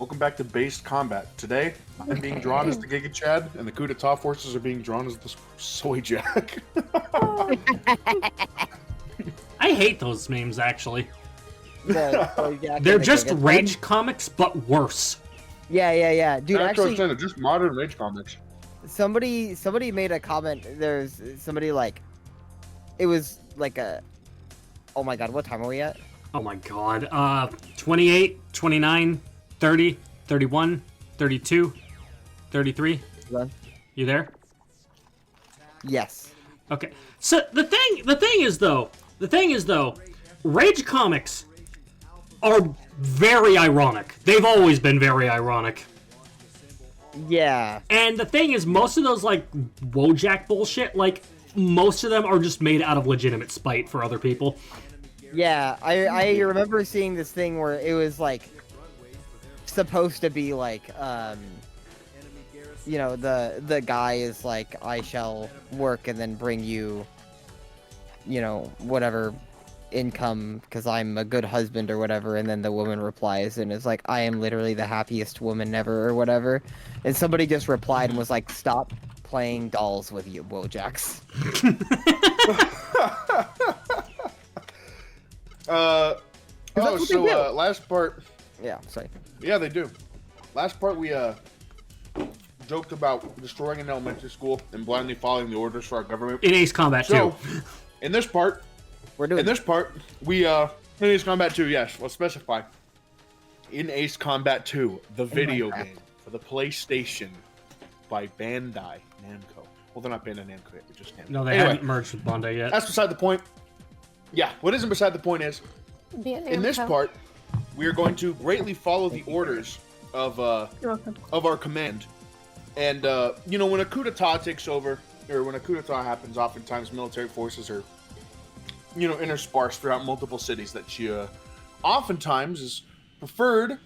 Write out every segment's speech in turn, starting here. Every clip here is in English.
Welcome back to Based Combat. Today, I'm being drawn as the Giga Chad, and the coup d'etat forces are being drawn as the Soy Jack. I hate those memes, actually. They're They're just Rage comics, but worse. Yeah. Dude, actually, they're just modern Rage comics. somebody made a comment. There's somebody like, it was like a, oh my god, what time are we at? Oh my god. 28, 29, 30, 31, 32, 33. Run. You there? Yes. Okay. So the thing is though, Rage comics are very ironic. They've always been very ironic. Yeah. And the thing is, most of those like Wojak bullshit, like most of them are just made out of legitimate spite for other people. Yeah, I remember seeing this thing where it was like supposed to be like you know, the guy is like, I shall work and then bring you, you know, whatever income because I'm a good husband or whatever, and then the woman replies and is like, I am literally the happiest woman ever or whatever, and somebody just replied and was like, stop playing dolls with you, Wojaks. Last part. Yeah, sorry. Yeah, they do. Last part, we joked about destroying an elementary school and blindly following the orders for our government. In Ace Combat 2. In this part, we in Ace Combat 2, yes, let's specify. In Ace Combat 2, the video game for the PlayStation by Bandai Namco. Well, they're not Bandai Namco yet, they're just Namco. No, they haven't merged with Bandai yet. That's beside the point. Yeah, what isn't beside the point is, in this part, we are going to greatly follow the orders of our command. And, you know, when a coup d'etat takes over, or when a coup d'etat happens, oftentimes military forces are, you know, interspersed throughout multiple cities that you, oftentimes is preferred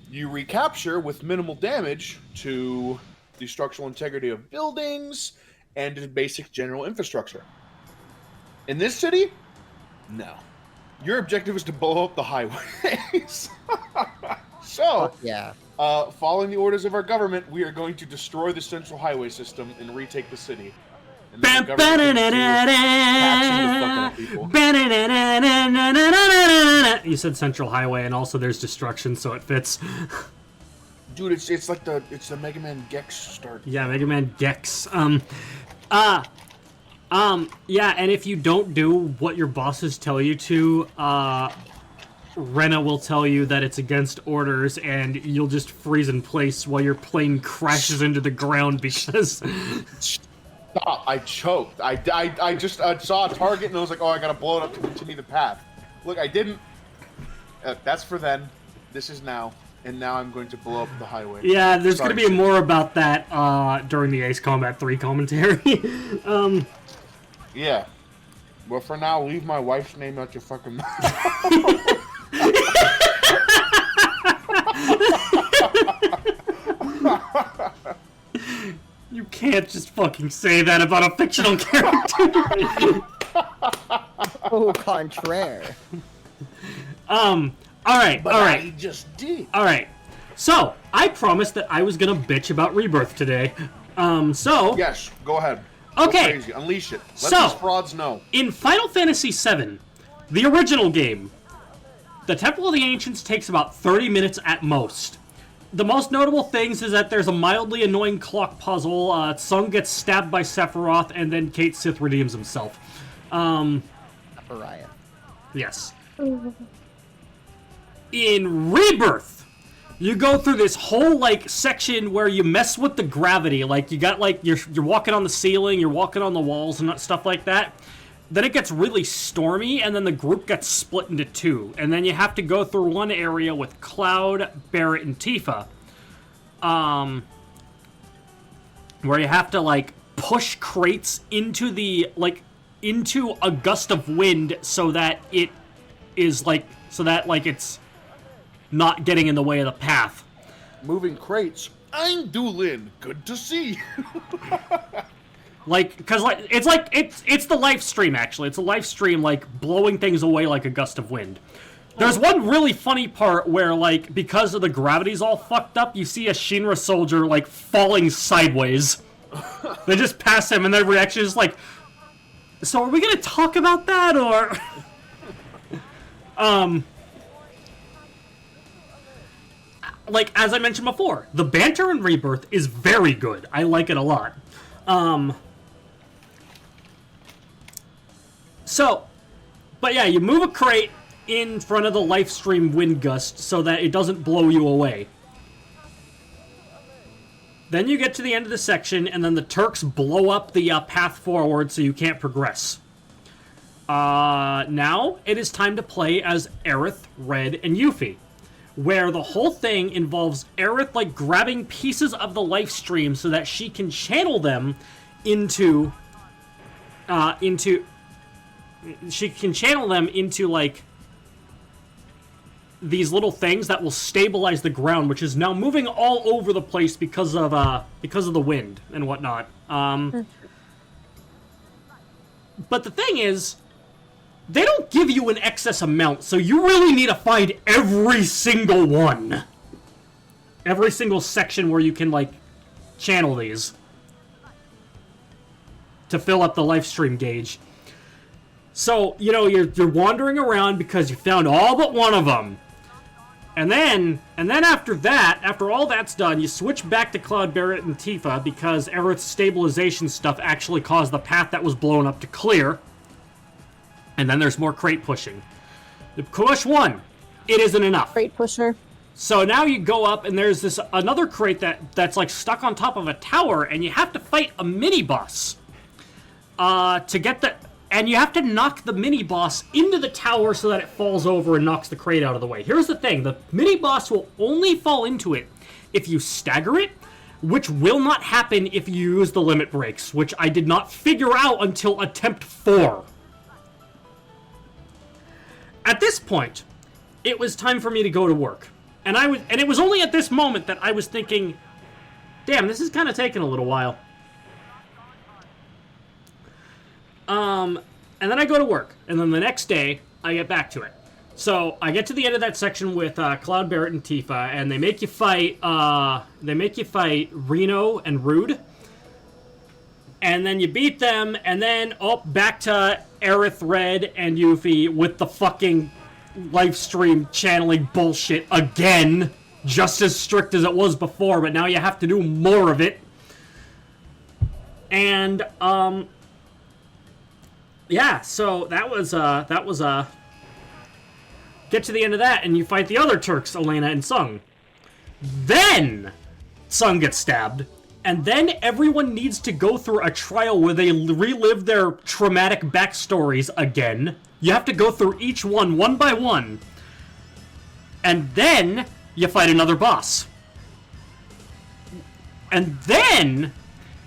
you recapture with minimal damage to the structural integrity of buildings and to basic general infrastructure. In this city, no. Your objective is to blow up the highways. So, yeah. Following the orders of our government, we are going to destroy the central highway system and retake the city. And then the government You said Central Highway, and also there's destruction, so it fits. Dude, it's like the Mega Man Gex start. Yeah, Mega Man Gex. Yeah, and if you don't do what your bosses tell you to, Rena will tell you that it's against orders, and you'll just freeze in place while your plane crashes into the ground because... Stop, I choked. I just saw a target and I was like, oh, I gotta blow it up to continue the path. Look, I didn't... that's for then. This is now. And now I'm going to blow up the highway. Yeah, there's going to be more about that during the Ace Combat 3 commentary. Yeah. Well, for now, leave my wife's name out your fucking mouth. You can't just fucking say that about a fictional character. Au contraire. Alright. I just did. Alright. So, I promised that I was gonna bitch about Rebirth today. Yes, go ahead. Okay. Go crazy. Unleash it. Let these frauds know. In Final Fantasy VII, the original game, the Temple of the Ancients takes about 30 minutes at most. The most notable things is that there's a mildly annoying clock puzzle, Tsung gets stabbed by Sephiroth, and then Cait Sith redeems himself. Sephiroth. Yes. In Rebirth, you go through this whole, like, section where you mess with the gravity. Like, you got, like, you're walking on the ceiling, you're walking on the walls and stuff like that. Then it gets really stormy, and then the group gets split into two. And then you have to go through one area with Cloud, Barret, and Tifa. Where you have to, like, push crates into the, like, into a gust of wind so that it is, like, it's not getting in the way of the path. Moving crates. I'm Doolin. Good to see you. Like, cause like it's the live stream actually. It's a live stream like blowing things away like a gust of wind. There's one really funny part where, like, because of the gravity's all fucked up, you see a Shinra soldier, like, falling sideways. They just pass him, and their reaction is like, so are we gonna talk about that, or... Like, as I mentioned before, the banter in Rebirth is very good. I like it a lot. But yeah, you move a crate in front of the Lifestream wind gust so that it doesn't blow you away. Then you get to the end of the section, and then the Turks blow up the path forward so you can't progress. Now it is time to play as Aerith, Red, and Yuffie, where the whole thing involves Aerith, like, grabbing pieces of the Lifestream so that she can channel them into, like, these little things that will stabilize the ground, which is now moving all over the place because of the wind and whatnot. But the thing is, they don't give you an excess amount, so you really need to find every single one. Every single section where you can, like, channel these to fill up the Lifestream gauge. So, you know, you're wandering around because you found all but one of them. And then after that, after all that's done, you switch back to Cloud Barrett and Tifa because Aerith's stabilization stuff actually caused the path that was blown up to clear. And then there's more crate pushing. The push one, it isn't enough. Crate pusher. So now you go up and there's this another crate that's like stuck on top of a tower, and you have to fight a mini boss. To get the... And you have to knock the mini-boss into the tower so that it falls over and knocks the crate out of the way. Here's the thing. The mini-boss will only fall into it if you stagger it, which will not happen if you use the limit breaks, which I did not figure out until attempt 4. At this point, it was time for me to go to work. And it was only at this moment that I was thinking, damn, this is kind of taking a little while. And then I go to work, and then the next day, I get back to it. So, I get to the end of that section with, Cloud Barrett and Tifa, and they make you fight, Reno and Rude. And then you beat them, and then, back to Aerith, Red, and Yuffie with the fucking Lifestream channeling bullshit again. Just as strict as it was before, but now you have to do more of it. And, yeah, so that was get to the end of that, and you fight the other Turks, Elena and Sung. Then, Sung gets stabbed, and then everyone needs to go through a trial where they relive their traumatic backstories again. You have to go through each one by one. And then, you fight another boss. And then...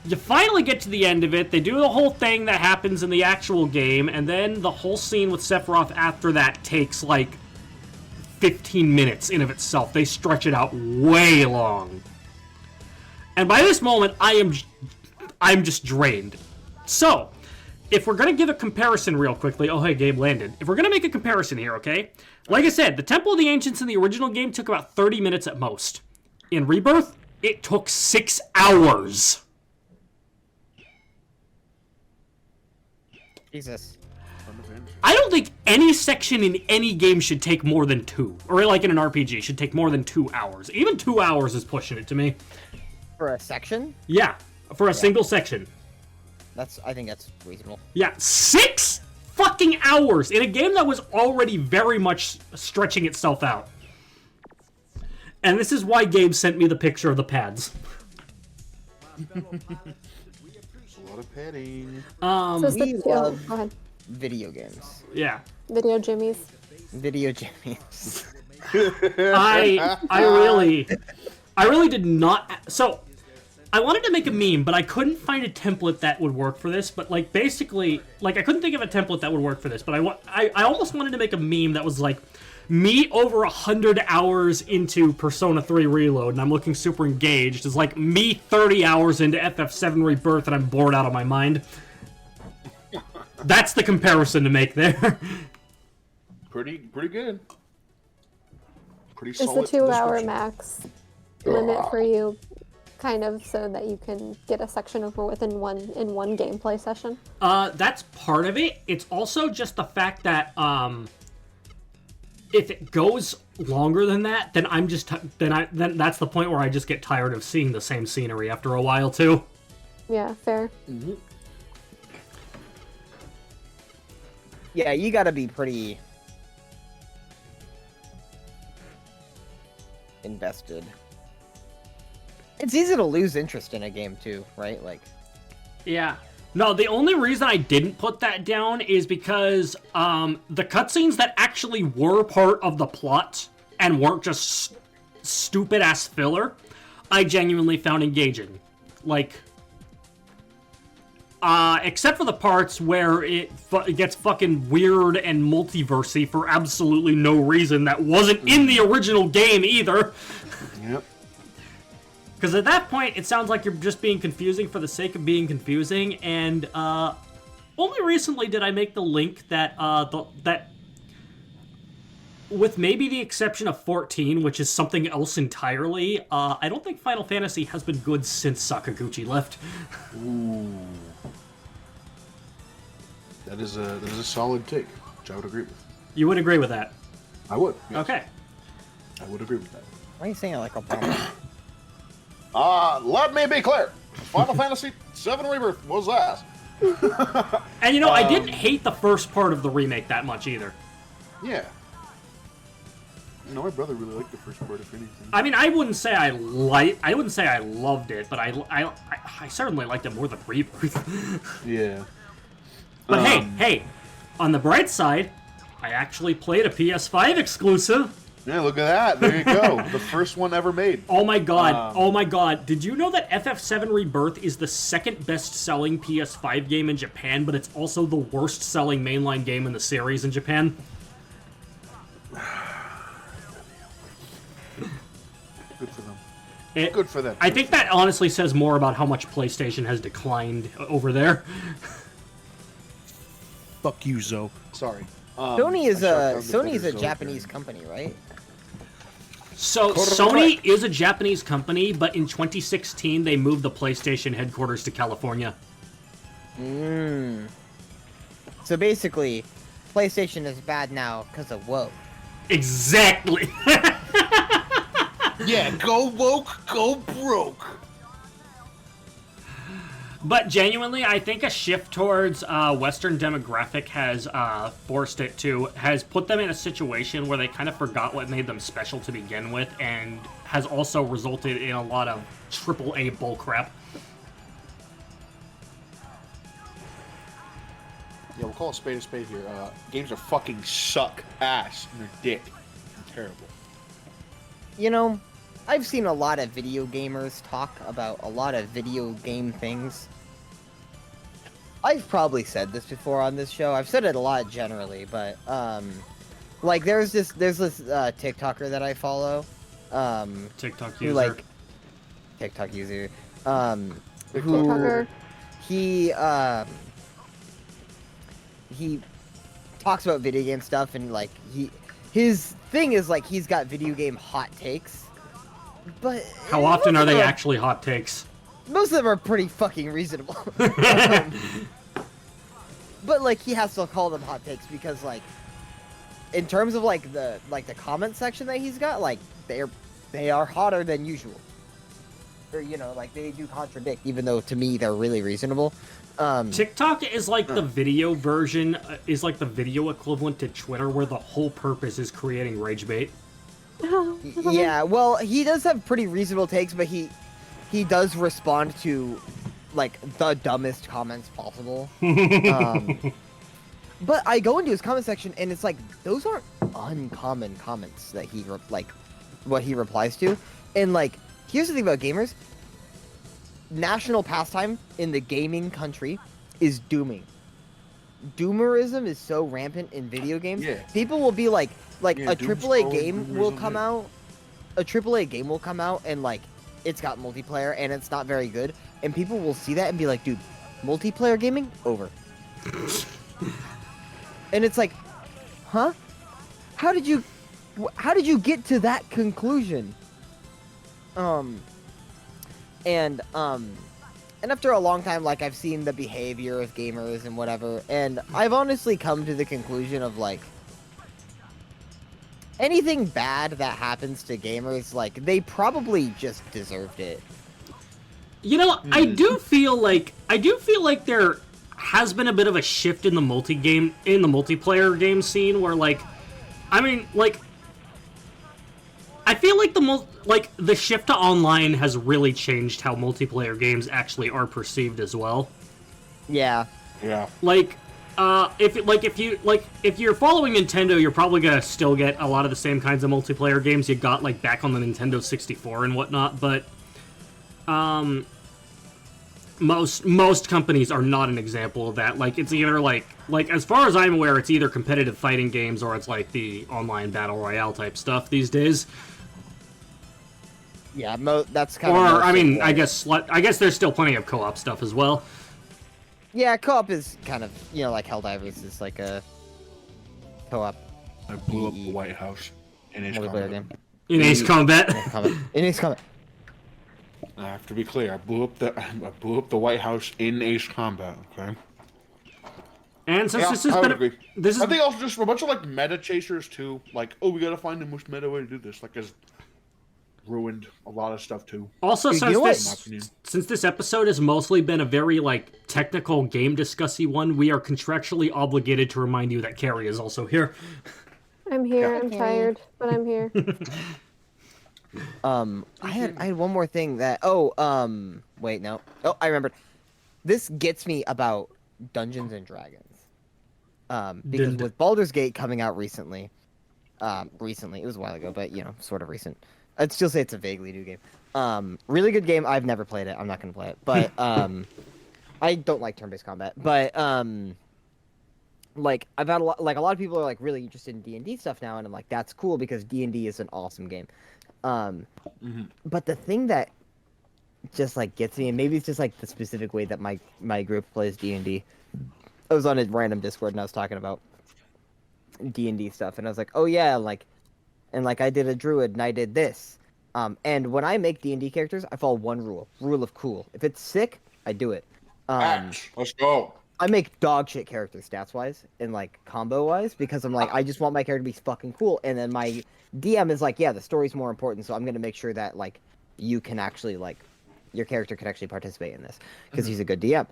you finally get to the end of it, they do the whole thing that happens in the actual game, and then the whole scene with Sephiroth after that takes, like, 15 minutes in of itself. They stretch it out way long. And by this moment, I'm just drained. So, if we're gonna give a comparison real quickly... oh, hey, Gabe landed. If we're gonna make a comparison here, okay? Like I said, the Temple of the Ancients in the original game took about 30 minutes at most. In Rebirth, it took 6 hours. Jesus. I don't think any section in any game should take more than 2. Or like in an RPG, should take more than 2 hours. Even 2 hours is pushing it to me. For a section? Yeah, for a single section. I think that's reasonable. Yeah, 6 fucking hours in a game that was already very much stretching itself out. And this is why Gabe sent me the picture of the pads. A lot of padding. We love go ahead. video games. Yeah. Video jimmies. Video jimmies. I really did not. So, I wanted to make a meme, but I couldn't find a template that would work for this. But like, basically, like I couldn't think of a template that would work for this. But I almost wanted to make a meme that was like me over 100 hours into Persona 3 Reload, and I'm looking super engaged. It's like me 30 hours into FF7 Rebirth, and I'm bored out of my mind. That's the comparison to make there. Pretty good. pretty Is solid the 2-hour description. max limit for you kind of so that you can get a section over within one gameplay session? That's part of it. It's also just the fact that if it goes longer than that, then then that's the point where I just get tired of seeing the same scenery after a while too. Yeah, fair. Mm-hmm. Yeah, you gotta be pretty invested. It's easy to lose interest in a game too, right? Like, yeah. No, the only reason I didn't put that down is because the cutscenes that actually were part of the plot and weren't just stupid ass filler, I genuinely found engaging. Like, except for the parts where it gets fucking weird and multiversy for absolutely no reason that wasn't in the original game either. Yep. Because at that point, it sounds like you're just being confusing for the sake of being confusing, and only recently did I make the link that that with maybe the exception of 14, which is something else entirely, I don't think Final Fantasy has been good since Sakaguchi left. Ooh. That is a solid take, which I would agree with. You would agree with that? I would. Yes. Okay. I would agree with that. why are you saying it like a problem? Let me be clear. Final Fantasy VII Rebirth was ass. And you know, I didn't hate the first part of the remake that much either. Yeah. You know, my brother really liked the first part, if anything. I mean, I wouldn't say I loved it, but I certainly liked it more than Rebirth. Yeah. But hey, on the bright side, I actually played a PS5 exclusive. Yeah, look at that. There you go. The first one ever made. Oh my god. Did you know that FF7 Rebirth is the second best-selling PS5 game in Japan, but it's also the worst-selling mainline game in the series in Japan? Good for them. Good for them. I think that honestly says more about how much PlayStation has declined over there. Fuck you, Zoe. Sorry. Sony is a Japanese company, right? So Sony is a Japanese company, but in 2016 they moved the PlayStation headquarters to California. So basically, PlayStation is bad now because of woke. Exactly. Yeah, go woke, go broke. But genuinely, I think a shift towards Western demographic has has put them in a situation where they kind of forgot what made them special to begin with, and has also resulted in a lot of AAA bullcrap. Yeah, we'll call a spade here. Games are fucking suck ass in their dick. They're terrible. You know, I've seen a lot of video gamers talk about a lot of video game things. I've probably said this before on this show. I've said it a lot generally, but like there's this TikToker that I follow. TikTok user. Who TikTok user. TikToker. He talks about video game stuff, and like his thing is like he's got video game hot takes. But how often are they actually hot takes? Most of them are pretty fucking reasonable. But like he has to call them hot takes because like in terms of like the comment section that he's got, like they are hotter than usual. Or you know, like they do contradict, even though to me they're really reasonable. TikTok is like the video version, is like the video equivalent to Twitter, where the whole purpose is creating rage bait. Yeah, well, he does have pretty reasonable takes, but he does respond to like the dumbest comments possible. But I go into his comment section, and it's like those aren't uncommon comments that he what he replies to. And like, here's the thing about gamers: national pastime in the gaming country is dooming. Doomerism is so rampant in video games. Yeah. People will be like a AAA game will come out. A AAA game will come out, and like it's got multiplayer, and it's not very good. And people will see that and be like, "Dude, multiplayer gaming over." And it's like, huh? How did you how did you get to that conclusion? And after a long time, like, I've seen the behavior of gamers and whatever, and I've honestly come to the conclusion of, like, anything bad that happens to gamers, like, they probably just deserved it. You know, I do feel like there has been a bit of a shift in the multiplayer game scene where, like, I mean, like, I feel like the shift to online has really changed how multiplayer games actually are perceived as well. Yeah. Yeah. Like, if you're following Nintendo, you're probably gonna still get a lot of the same kinds of multiplayer games you got, like, back on the Nintendo 64 and whatnot, but most companies are not an example of that. Like, it's either like as far as I'm aware, it's either competitive fighting games or it's like the online battle royale type stuff these days. Yeah, that's kind of. Or I mean, I guess there's still plenty of co-op stuff as well. Yeah, co-op is kind of, you know, like Helldivers is like a co-op. I blew up the White House in Ace Combat. Game. In Ace Combat. In Ace Combat. I have to be clear. I blew up the White House in Ace Combat. Okay. And since yeah, this has been, I think also just a bunch of like meta chasers too. Like, oh, we gotta find the most meta way to do this. Like, has ruined a lot of stuff too. Also, since this episode has mostly been a very like technical game discussy one, we are contractually obligated to remind you that Carrie is also here. I'm here. I'm tired, but I'm here. I had one more thing that wait, no. Oh, I remembered. This gets me about Dungeons and Dragons. Because with Baldur's Gate coming out recently, it was a while ago, but you know, sort of recent. I'd still say it's a vaguely new game. Really good game. I've never played it. I'm not gonna play it, but I don't like turn-based combat. But like I've had a lot of people are like really interested in D&D stuff now, and I'm like, that's cool because D&D is an awesome game. But the thing that just like gets me, and maybe it's just like the specific way that my group plays D&D. I was on a random Discord and I was talking about D&D stuff, and I was like, oh yeah, and I did a druid and I did this. And when I make D&D characters, I follow one rule of cool. If it's sick, I do it. Let's go. I make dog shit characters stats wise and like combo wise because I'm like, I just want my character to be fucking cool. And then my DM is like, yeah, the story's more important, so I'm gonna make sure that like you can actually like your character can actually participate in this because he's a good DM.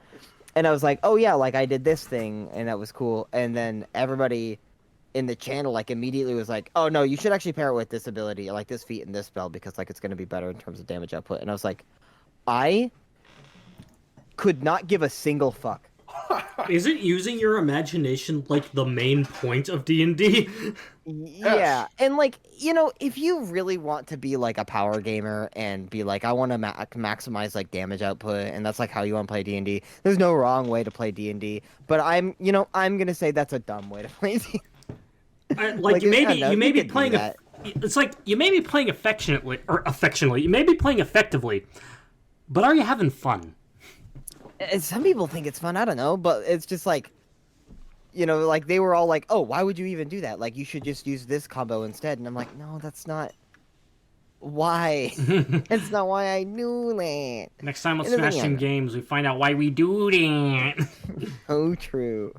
And I was like, oh yeah, like I did this thing and that was cool. And then everybody in the channel like immediately was like, oh no, you should actually pair it with this ability, like this feat and this spell, because like it's gonna be better in terms of damage output. And I was like, I could not give a single fuck. Isn't using your imagination like the main point of D&D? Yeah, and like, you know, if you really want to be like a power gamer and be like, I want to maximize like damage output, and that's like how you want to play D&D, there's no wrong way to play D&D. But I'm gonna say that's a dumb way to play D&D. You may be playing affectionately. You may be playing effectively, but are you having fun? Some people think it's fun. I don't know, but it's just like, you know, like they were all like, "Oh, why would you even do that? Like, you should just use this combo instead." And I'm like, "No, that's not why. It's not why I do that." Next time we'll smash some games, we find out why we do that. Oh, true.